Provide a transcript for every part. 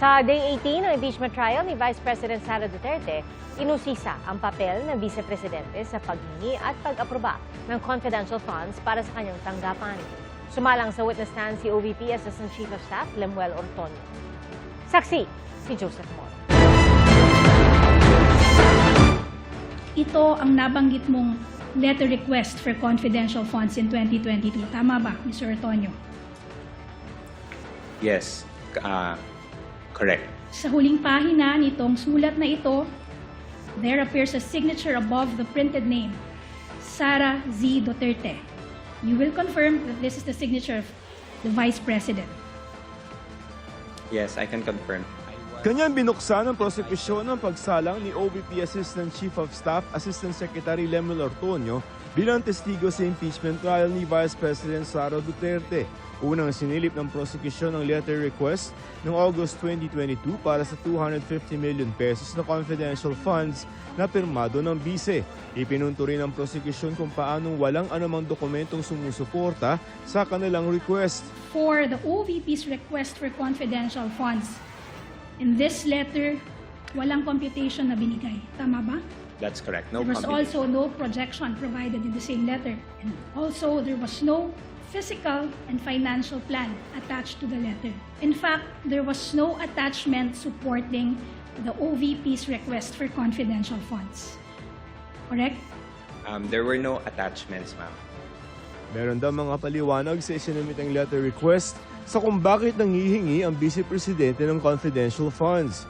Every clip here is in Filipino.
Sa Day 18 ng impeachment trial ni Vice President Sara Duterte, inusisa ang papel ng Vice Presidente sa paghingi at pag-aproba ng confidential funds para sa kanyang tanggapan. Sumalang sa witness stand si OVP Assistant Chief of Staff Lemuel Ortonio. Saksi si Joseph Moro. Ito ang nabanggit mong letter request for confidential funds in 2022. Tama ba, Mr. Ortonio? Yes, correct. Sa huling pahina nitong sulat na ito, there appears a signature above the printed name, Sara Z. Duterte. You will confirm that this is the signature of the Vice President. Yes, I can confirm. Kanyang binuksan ang prosekusyon ng pagsalang ni OVP Assistant Chief of Staff Assistant Secretary Lemuel Ortonio bilang testigo sa impeachment trial ni Vice President Sara Duterte. Unang sinilip ng prosekusyon ng letter request noong August 2022 para sa 250 million pesos na confidential funds na pirmado ng bise. Ipinunto rin ng prosekusyon kung paanong walang anumang dokumentong sumusuporta sa kanilang request. For the OVP's request for confidential funds, in this letter, walang computation na binigay. Tama ba? That's correct. No There was combination. also no projection provided in the same letter. And also, there was no physical and financial plan attached to the letter. In fact, there was no attachment supporting the OVP's request for confidential funds. Correct? There were no attachments, ma'am. Meron daw mga paliwanag sa isinumitang letter request sa kung bakit nanghihingi ang Vice Presidente ng confidential funds.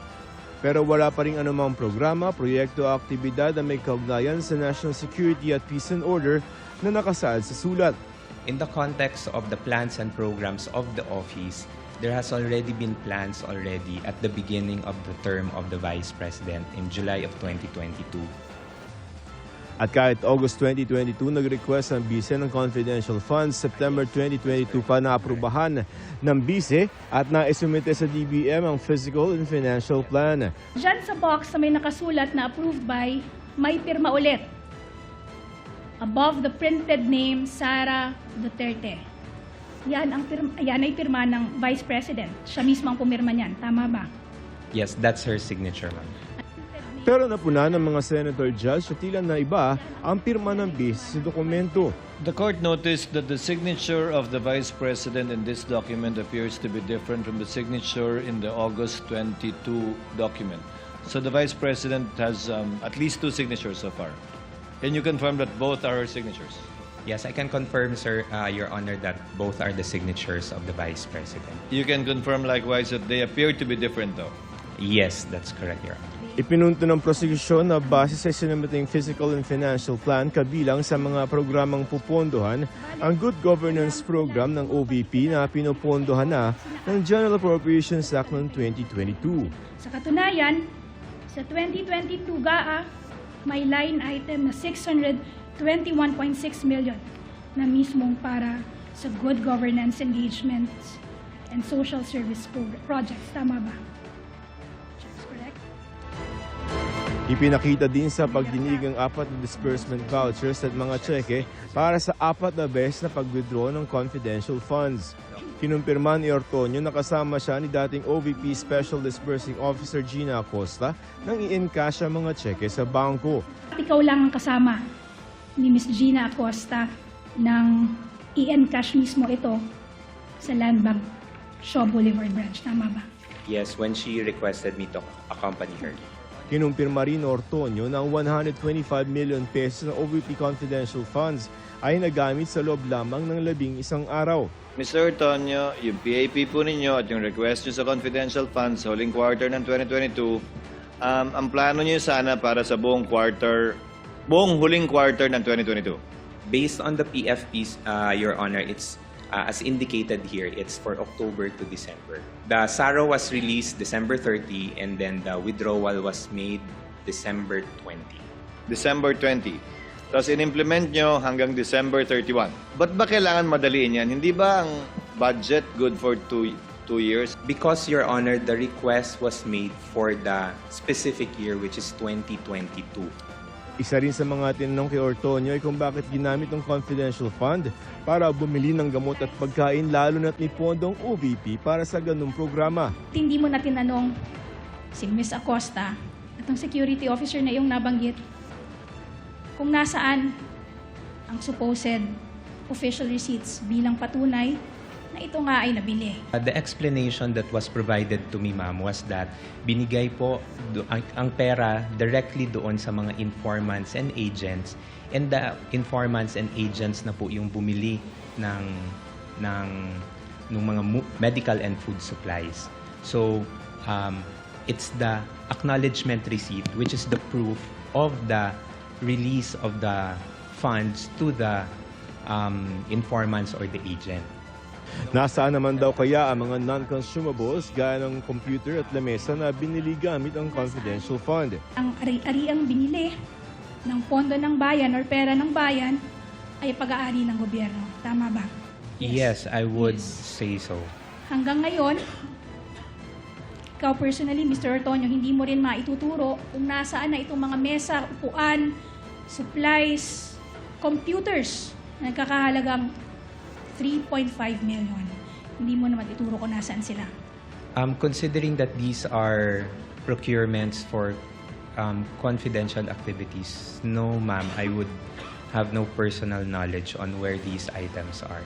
Pero wala pa rin anumang programa, proyekto o aktibidad na may kaugnayan sa national security at peace and order na nakasaad sa sulat. In the context of the plans and programs of the office, there has already been plans already at the beginning of the term of the Vice President in July of 2022. At kahit August 2022 nag-request ang bise ng confidential funds, September 2022 pa naaprubahan ng bise at naisumite sa DBM ang physical and financial plan. Diyan sa box na may nakasulat na approved by, may pirma ulit. Above the printed name, Sara Duterte. Yan ay pirma ng Vice President. Siya mismo ang pumirma niyan. Tama ba? Yes, that's her signature, ma'am. Pero napuna ng mga senator judge sa tila na iba ang pirma ng bise sa dokumento. The court noticed that the signature of the Vice President in this document appears to be different from the signature in the August 22 document. So the Vice President has at least two signatures so far. Can you confirm that both are her signatures? Yes, I can confirm, sir, Your Honor, that both are the signatures of the Vice President. You can confirm likewise that they appear to be different though. Yes, that's correct, Your Honor. Ipinunto ng prosekusyon na base sa isinumitang physical and financial plan kabilang sa mga programang pupondohan ang Good Governance Program ng OVP na pinupondohan na ng General Appropriations Act noong 2022. Sa katunayan, sa 2022 GAA, may line item na 621.6 million na mismong para sa good governance engagements and social service projects. Tama ba? That's correct? Ipinakita din sa pagdinig ang 4 na disbursement vouchers at mga tseke para sa 4 na beses na pag-withdraw ng confidential funds. Kinumpirma ni Ortonio na kasama siya ni dating OVP Special Disbursing Officer Gina Acosta nang i-encash ang mga tseke sa bangko. At ikaw lang ang kasama ni Ms. Gina Acosta nang i-encash mismo ito sa Land Bank Shaw Boulevard branch. Tama ba? Yes, when she requested me to accompany her. Kinumpirma rin ni Ortonio na ang 125 million pesos na OVP confidential funds ay nagamit sa loob lamang ng 11 araw. Mr. Ortonio, yung PAP po ninyo at yung request nyo sa confidential funds sa huling quarter ng 2022, ang plano nyo sana para sa buong huling quarter ng 2022? Based on the PFPs, Your Honor, it's as indicated here, it's for October to December. The SARO was released December 30 and then the withdrawal was made December 20. December 20. Tapos in-implement nyo hanggang December 31. Ba't ba kailangan madaliin yan? Hindi ba ang budget good for two years? Because, Your Honor, the request was made for the specific year, which is 2022. Isa rin sa mga tinanong kay Ortonio ay kung bakit ginamit ang confidential fund para bumili ng gamot at pagkain lalo na't may pondong OVP para sa ganung programa. Hindi mo na tinanong si Ms. Acosta at ang security officer na iyong nabanggit kung nasaan ang supposed official receipts bilang patunay na ito nga ay nabili. The explanation that was provided to me, ma'am, was that binigay po ang pera directly doon sa mga informants and agents, and the informants and agents na po yung bumili ng mga medical and food supplies. So, it's the acknowledgement receipt, which is the proof of the release of the funds to the informants or the agent. Nasaan naman daw kaya ang mga non-consumables gaya ng computer at lamesa na binili gamit ang confidential fund? Ang ari-ariang binili ng pondo ng bayan or pera ng bayan ay pag-aari ng gobyerno. Tama ba? Yes, I would say so. Hanggang ngayon, ikaw personally, Mr. Ortonio, hindi mo rin maituturo kung nasaan na itong mga mesa, upuan, supplies, computers na nagkakahalagang 3.5 million. Hindi mo naman ituro kung nasaan sila. Considering that these are procurements for confidential activities, no, ma'am, I would have no personal knowledge on where these items are.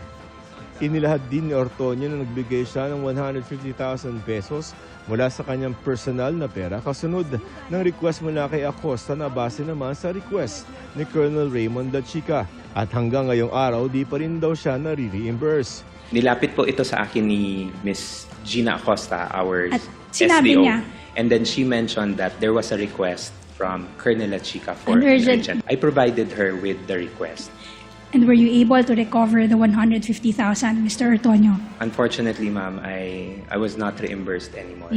Inilahad din ni Ortonio na nagbigay siya ng 150,000 pesos mula sa kanyang personal na pera kasunod ng request mula kay Acosta na base naman sa request ni Colonel Raymond Dachica. At hanggang ngayong araw, di pa rin daw siya nare-reimburse. Nilapit po ito sa akin ni Miss Gina Acosta, our At sinabi SDO. niya? And then she mentioned that there was a request from Colonel Dachica for An an urgent- urgent. I provided her with the request. And were you able to recover the 150,000, Mr. Ortonio? Unfortunately, ma'am, I was not reimbursed anymore.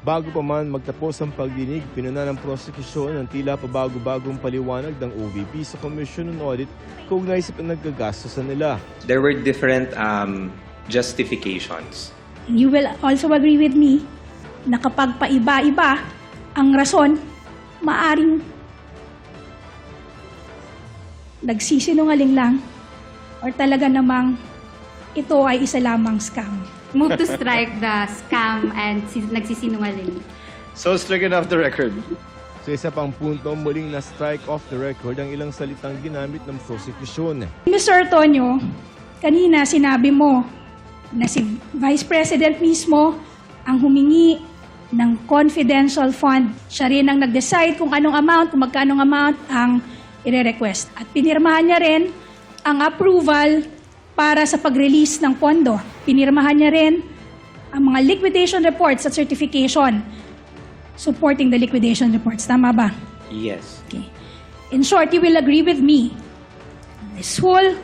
Bago pa man magtapos ang pagdinig, pinuna ng prosekusyon ng tila pabago-bagong paliwanag ng OVP sa Commission on Audit kaugnay sa pinaggagastos nila. There were different justifications. You will also agree with me na kapag paiba-iba ang rason, maaring nagsisinungaling lang or talaga namang ito ay isa lamang scam. Move to strike the scam and nagsisinungaling. So stricken off the record. Sa isa pang punto, muling na-strike off the record ang ilang salitang ginamit ng prosekusyon. Mr. Ortonio, kanina sinabi mo na si Vice President mismo ang humingi ng confidential fund. Siya rin ang nag-decide kung anong amount, kung magkanong amount ang ire-request. At pinirmahan niya rin ang approval para sa pag-release ng pondo. Pinirmahan niya rin ang mga liquidation reports at certification supporting the liquidation reports. Tama ba? Yes. Okay. In short, you will agree with me. This whole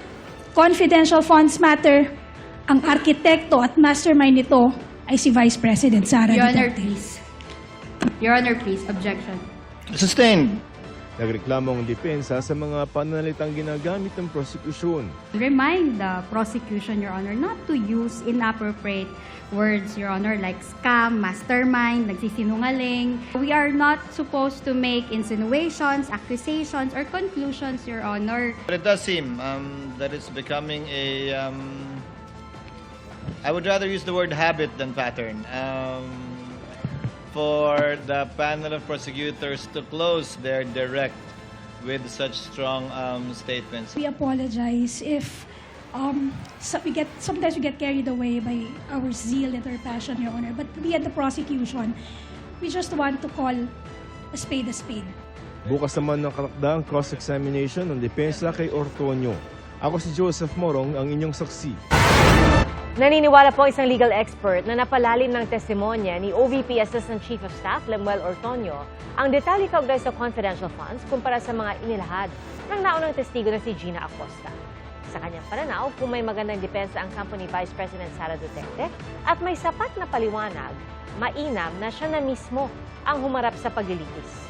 confidential funds matter, ang arkitekto at mastermind nito ay si Vice President Sara Your Honor, Duterte. please. Your Honor, please. Objection. Sustained. Nagreklamo ang depensa sa mga pananalitang ginagamit ng prosekusyon. Remind the prosecution, Your Honor, not to use inappropriate words, Your Honor, like scam, mastermind, nagsisinungaling. We are not supposed to make insinuations, accusations, or conclusions, Your Honor. But it does seem that it's becoming a, I would rather use the word habit than pattern, for the panel of prosecutors to close their direct with such strong statements. We apologize if sometimes we get carried away by our zeal and our passion, Your Honor. But we at the prosecution, we just want to call a spade a spade. Bukas naman ng katakdang cross-examination ng depensa kay Ortonio. Ako si Joseph Morong, ang inyong saksi. Naniniwala po isang legal expert na napalalim ng testimonya ni OVP Assistant Chief of Staff Lemuel Ortonio ang detalye kaugnay sa confidential funds kumpara sa mga inilahad ng naunang testigo na si Gina Acosta. Sa kanyang pananaw, kung may magandang depensa ang kampo ni Vice President Sara Duterte at may sapat na paliwanag, mainam na siya na mismo ang humarap sa paglilitis.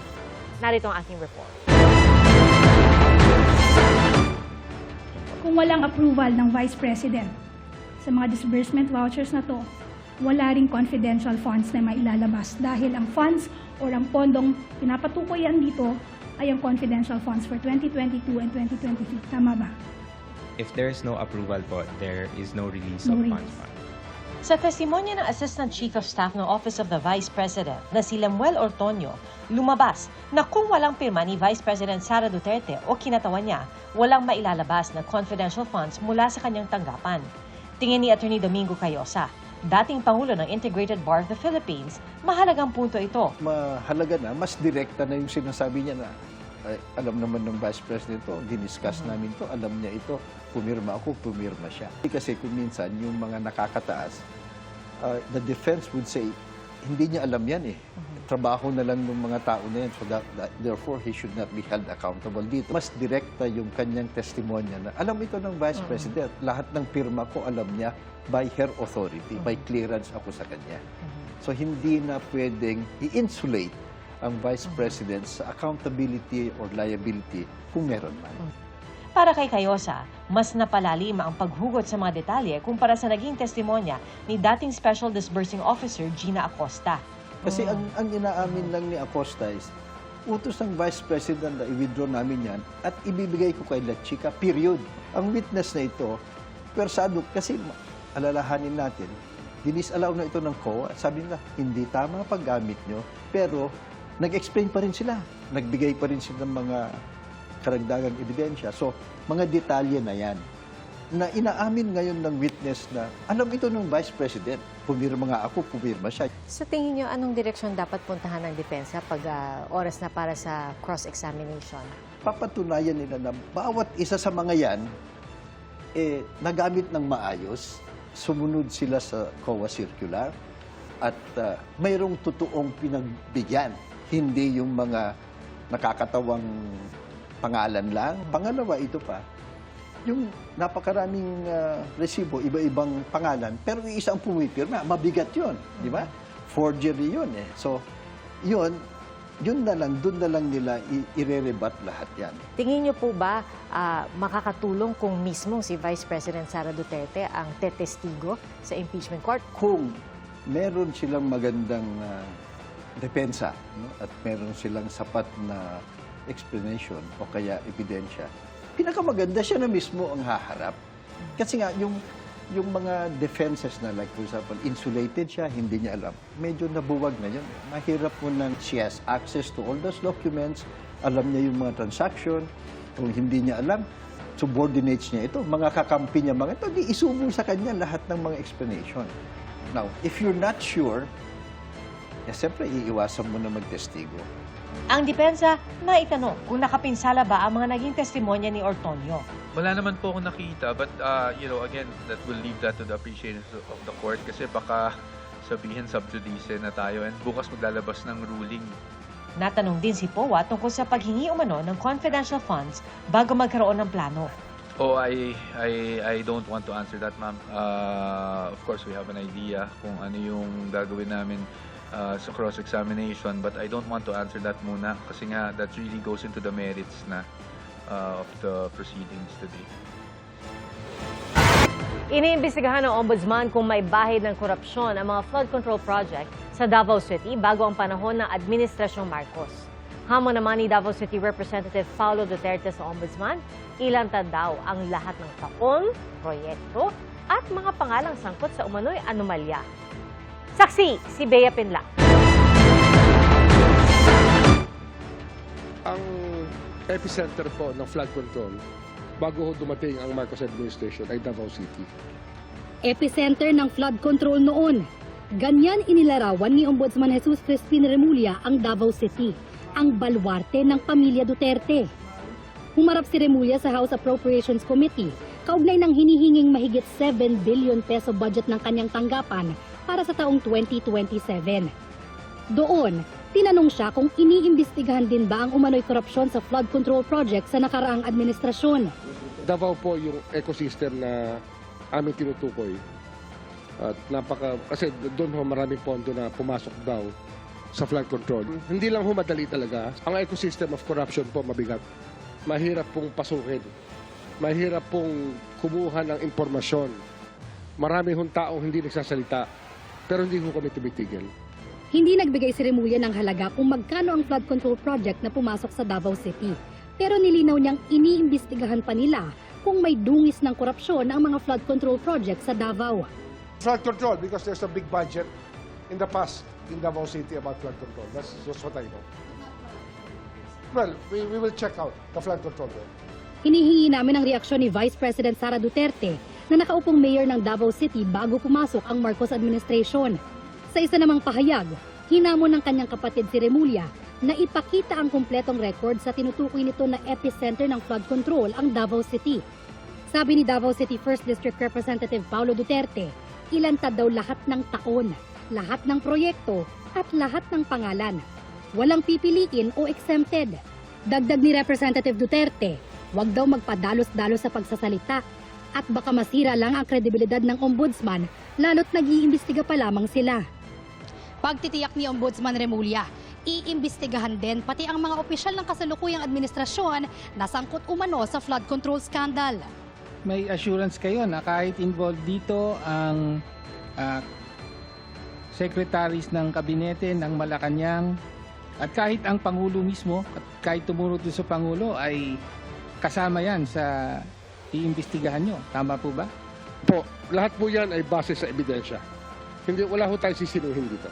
Narito ang aking report. Kung walang approval ng Vice President sa mga disbursement vouchers na to, wala ring confidential funds na mailalabas dahil ang funds or ang pondong pinapatukoyan dito ay ang confidential funds for 2022 and 2023. Tama ba? If there's no approval po, there is no release No of release. funds po. Sa testimonya ng Assistant Chief of Staff ng Office of the Vice President na si Lemuel Ortonio, lumabas na kung walang pirma ni Vice President Sara Duterte o kinatawan niya, walang mailalabas na confidential funds mula sa kanyang tanggapan. Tingin ni Attorney Domingo Cayosa, dating Pangulo ng Integrated Bar of the Philippines, mahalagang punto ito. Mahalaga na, mas direkta na yung sinasabi niya na ay, alam naman ng Vice President to, diniscuss namin to, alam niya ito, pumirma ako, pumirma siya. Kasi kung minsan yung mga nakakataas, the defense would say, hindi niya alam yan eh. Trabaho na lang ng mga tao na yan, so therefore he should not be held accountable dito. Mas direkta yung kanyang testimonya na alam ito ng Vice President, lahat ng pirma ko alam niya by her authority, by clearance ako sa kanya. So hindi na pwedeng i-insulate ang Vice President sa accountability or liability kung meron man. Para kay Cayosa, mas napalalim ang paghugot sa mga detalye kumpara sa naging testimonya ni dating Special Disbursing Officer Gina Acosta. Kasi ang inaamin lang ni Acosta is, utos ng Vice President na i-withdraw namin yan at ibibigay ko kay La Chica, period. Ang witness na ito, persado, kasi alalahanin natin, dinisalaw na ito ng COA. Sabi nila, hindi tama paggamit nyo, pero nag-explain pa rin sila. Nagbigay pa rin sila ng mga karagdagang ebidensya. So, mga detalye na yan na inaamin ngayon ng witness na alam ito ng Vice President. Pumirma nga ako, pumirma siya. Sa tingin niyo, anong direksyon dapat puntahan ng depensa pag oras na para sa cross-examination? Papatunayan nila na bawat isa sa mga yan, nagamit ng maayos, sumunod sila sa COA circular, at mayroong totoong pinagbigyan. Hindi yung mga nakakatawang pangalan lang. Pangalawa, ito pa, yung napakaraming resibo, iba-ibang pangalan, pero isang pumipirma, mabigat yun, di ba? Forgery yun eh. So, yun na lang, dun na lang nila i-rerebat lahat yan. Tingin niyo po ba makakatulong kung mismo si Vice President Sara Duterte ang tetestigo sa impeachment court? Kung meron silang magandang depensa, no? At meron silang sapat na explanation o kaya ebidensya, pinakamaganda siya na mismo ang haharap. Kasi nga, yung mga defenses na, like for example, insulated siya, hindi niya alam, medyo nabuwag na yun. Mahirap mo nang she has access to all those documents, alam niya yung mga transaction, kung hindi niya alam, subordinates niya ito, mga kakampi niya, mga ito, di isubo sa kanya lahat ng mga explanation. Now, if you're not sure, siyempre, iiwasan mo na magtestigo. Ang depensa, naitanong kung nakapinsala ba ang mga naging testimonya ni Ortonio. Wala naman po ako nakita, but again, that will leave that to the appreciation of the court kasi baka sabihin sub judice na tayo and bukas maglalabas ng ruling. Natanong din si POA tungkol sa paghingi umano ng confidential funds bago magkaroon ng plano. Oh, I don't want to answer that, ma'am. Of course, we have an idea kung ano yung gagawin namin sa cross-examination, but I don't want to answer that muna kasi nga that really goes into the merits na of the proceedings today. Iniimbestigahan ng Ombudsman kung may bahid ng korupsyon ang mga flood control project sa Davao City bago ang panahon ng Administrasyong Marcos. Hamon naman ni Davao City Representative Paulo Duterte sa Ombudsman, ilantad daw ang lahat ng taon, proyekto at mga pangalang sangkot sa umano'y anomalya. Saksi, si Bea Pinla. Ang epicenter po ng flood control bago dumating ang Marcos administration ay Davao City. Epicenter ng flood control noon. Ganyan inilarawan ni Ombudsman Jesus Crispin Remulla ang Davao City, ang baluarte ng pamilya Duterte. Humarap si Remulla sa House Appropriations Committee kaugnay ng hinihinging mahigit 7 billion peso budget ng kanyang tanggapan para sa taong 2027. Doon, tinanong siya kung iniimbestigahan din ba ang umano'y korupsyon sa flood control project sa nakaraang administrasyon. Davao po yung ecosystem na aming tinutukoy. At kasi doon ho maraming pondo na pumasok daw sa flood control. Hindi lang ho madali talaga. Ang ecosystem of corruption po mabigat. Mahirap pong pasukin. Mahirap pong kumuha ng impormasyon. Marami hong taong hindi nagsasalita. Pero hindi ko kami tumitigil. Hindi nagbigay si Remulla ng halaga kung magkano ang flood control project na pumasok sa Davao City. Pero nilinaw niyang iniimbestigahan pa nila kung may dungis ng korupsyon ang mga flood control project sa Davao. Flood control, because there's a big budget in the past in Davao City about flood control. That's just what I know. Well, we will check out the flood control there. Hinihingi namin ang reaksyon ni Vice President Sara Duterte na nakaupong mayor ng Davao City bago pumasok ang Marcos administration. Sa isa namang pahayag, hinamon ng kanyang kapatid si Remulla na ipakita ang kumpletong record sa tinutukoy nito na epicenter ng flood control ang Davao City. Sabi ni Davao City 1st District Representative Paulo Duterte, ilantad daw lahat ng taon, lahat ng proyekto at lahat ng pangalan. Walang pipiliin o exempted. Dagdag ni Representative Duterte, huwag daw magpadalos-dalos sa pagsasalita at baka masira lang ang kredibilidad ng ombudsman lalo't nag-iimbestiga pa lamang sila. Pagtitiyak ni Ombudsman Remulla, iimbestigahan din pati ang mga opisyal ng kasalukuyang administrasyon na sangkot umano sa flood control scandal. May assurance kayo na kahit involved dito ang secretaries ng kabinete ng Malacanang at kahit ang Pangulo mismo, at kahit tumuro din sa Pangulo ay kasama yan sa iimbestigahan nyo. Tama po ba? Po, lahat po yan ay base sa ebidensya. Wala ho tayong sisinuhin dito.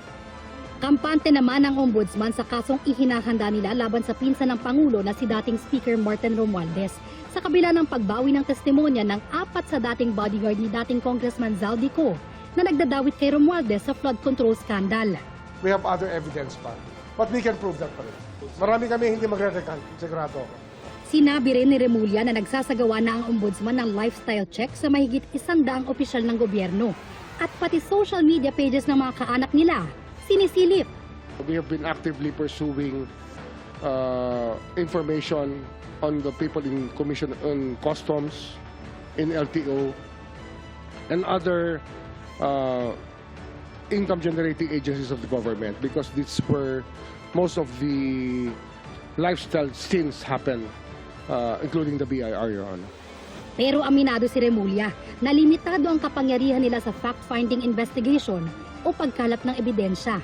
Kampante naman ang ombudsman sa kasong ihinahanda nila laban sa pinsan ng Pangulo na si dating Speaker Martin Romualdez. Sa kabila ng pagbawi ng testimonya ng 4 sa dating bodyguard ni dating Congressman Zaldico na nagdadawit kay Romualdez sa flood control scandal. We have other evidence pa. But we can prove that pa rin. Marami kami hindi magre-recant. Sigurado ako. Sinabi rin ni Remulla na nagsasagawa na ang ombudsman ng lifestyle check sa mahigit 100 opisyal ng gobyerno at pati social media pages ng mga kaanak nila sinisilip. We have been actively pursuing information on the people in Commission on Customs, in LTO, and other income-generating agencies of the government because this is where most of the lifestyle sins happen, including the BIR, Your Honor. Pero aminado si Remulla na limitado ang kapangyarihan nila sa fact-finding investigation o pagkalap ng ebidensya.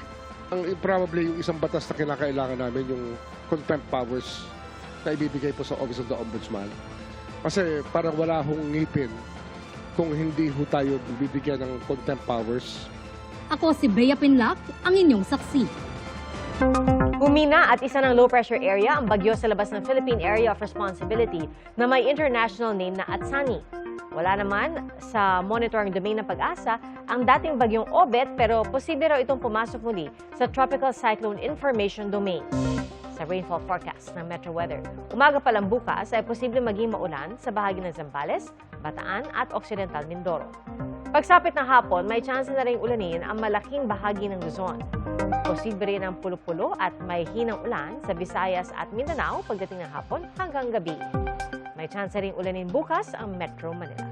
Probably yung isang batas na kinakailangan namin, yung contempt powers na ibibigay po sa Office of the Ombudsman. Kasi parang wala hong ngipin kung hindi ho tayo bibigyan ng contempt powers. Ako si Bea Pinlac, ang inyong saksi. Humina at isa ng low-pressure area ang bagyo sa labas ng Philippine Area of Responsibility na may international name na Atsani. Wala naman sa monitoring domain ng Pag-asa ang dating bagyong Obet pero posible raw itong pumasok muli sa Tropical Cyclone Information Domain. Sa rainfall forecast ng Metro Weather, umaga pa lang bukas ay posible maging maulan sa bahagi ng Zambales, Bataan at Occidental Mindoro. Pagsapit ng hapon, may tsansa na rin ulanin ang malaking bahagi ng Luzon. Posible rin ang pulo-pulo at may hinang ulan sa Visayas at Mindanao pagdating ng hapon hanggang gabi. May tsansa rin ulanin bukas ang Metro Manila.